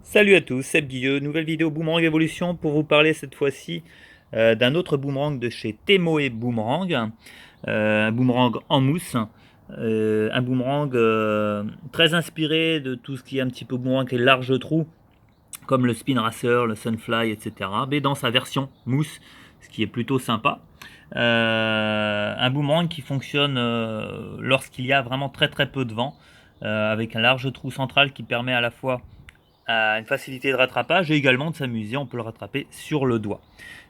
Salut à tous, Seb Guilleux, nouvelle vidéo Boomerang Evolution pour vous parler cette fois-ci d'un autre boomerang de chez Temoe Boomerang, un boomerang en mousse, un boomerang très inspiré de tout ce qui est un petit peu boomerang et large trou, comme le Spin Racer, le Sunfly, etc. Mais dans sa version mousse, ce qui est plutôt sympa. Un boomerang qui fonctionne lorsqu'il y a vraiment très très peu de vent, avec un large trou central qui permet à la fois une facilité de rattrapage et également de s'amuser, on peut le rattraper sur le doigt.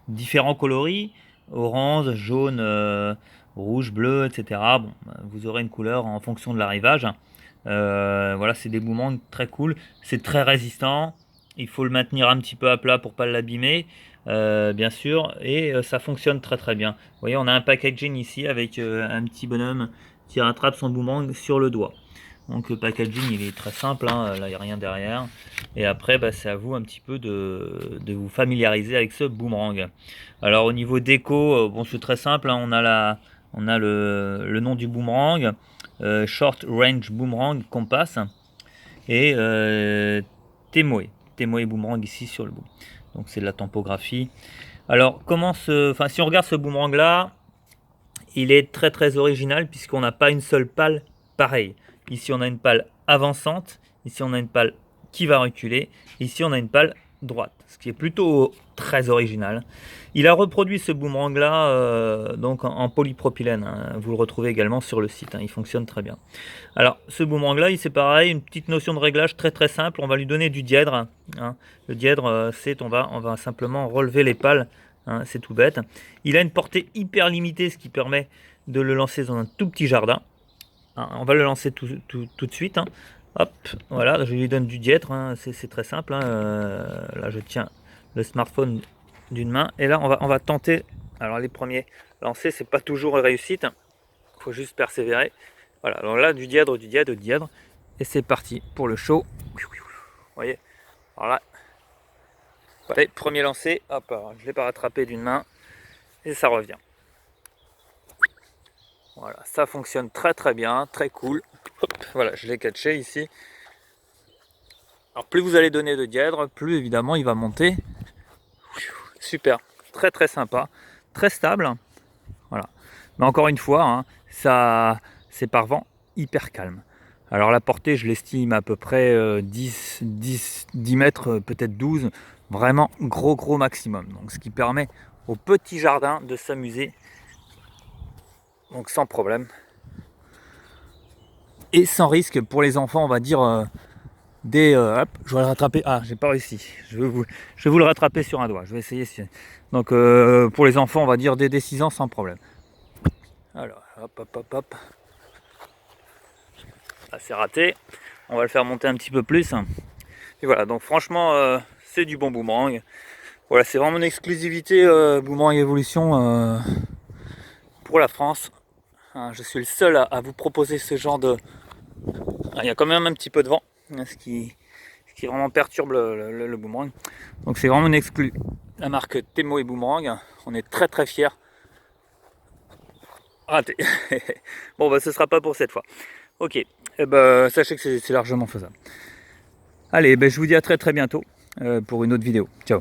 Différents coloris, orange, jaune, rouge, bleu, etc. Bon, vous aurez une couleur en fonction de l'arrivage. Voilà, c'est des boomerangs très cool, c'est très résistant, il faut le maintenir un petit peu à plat pour pas l'abîmer, bien sûr, et ça fonctionne très très bien. Vous voyez, on a un packaging ici avec un petit bonhomme qui rattrape son boomerang sur le doigt. Donc le packaging il est très simple, hein, là il n'y a rien derrière. Et après bah, c'est à vous un petit peu de vous familiariser avec ce boomerang. Alors au niveau déco, bon c'est très simple, hein, on a le nom du boomerang, Short Range Boomerang Compass et Temoe. Temoe Boomerang ici sur le bout. Donc c'est de la tempographie. Alors si on regarde ce boomerang là, il est très très original puisqu'on n'a pas une seule pale pareille. Ici on a une pale avançante, ici on a une pale qui va reculer, ici on a une pale droite, ce qui est plutôt très original. Il a reproduit ce boomerang là donc en polypropylène, hein. Vous le retrouvez également sur le site, hein. Il fonctionne très bien. Alors ce boomerang là, c'est pareil, une petite notion de réglage très très simple, on va lui donner du dièdre, hein. Le dièdre c'est on va simplement relever les pales, hein, c'est tout bête. Il a une portée hyper limitée, ce qui permet de le lancer dans un tout petit jardin. Hein, on va le lancer tout de suite, hein. Hop, voilà, je lui donne du dièdre, hein, c'est très simple, hein. Là, je tiens le smartphone d'une main et là, on va tenter. Alors, les premiers lancers, c'est pas toujours une réussite, il faut juste persévérer. Voilà, alors là, du dièdre, du dièdre, du dièdre, et c'est parti pour le show. Vous voyez, alors là, allez, premier lancé, hop, alors, je l'ai pas rattrapé d'une main et ça revient. Voilà, ça fonctionne très très bien, très cool. Hop, voilà, je l'ai catché ici. Alors plus vous allez donner de dièdre, plus évidemment il va monter. Super, très très sympa, très stable. Voilà. Mais encore une fois, hein, ça c'est par vent hyper calme. Alors la portée, je l'estime à peu près 10 mètres, peut-être 12. Vraiment gros maximum. Donc ce qui permet au petit jardin de s'amuser. Donc sans problème. Et sans risque pour les enfants, on va dire. Hop, je vais le rattraper. Ah, j'ai pas réussi. Je vais vous le rattraper sur un doigt. Je vais essayer. Donc, pour les enfants, on va dire dès 6 ans sans problème. Alors, hop. Ah, c'est raté. On va le faire monter un petit peu plus. Et voilà, donc franchement, c'est du bon boomerang. Voilà, c'est vraiment une exclusivité Boomerang Evolution pour la France. Hein, je suis le seul à vous proposer ce genre de. Ah, il y a quand même un petit peu de vent, hein, ce qui vraiment perturbe le boomerang. Donc c'est vraiment une exclu. La marque Temoe Boomerang, on est très très fiers. Raté. Bon bah ce sera pas pour cette fois. Ok, sachez que c'est largement faisable. Allez, je vous dis à très très bientôt pour une autre vidéo. Ciao.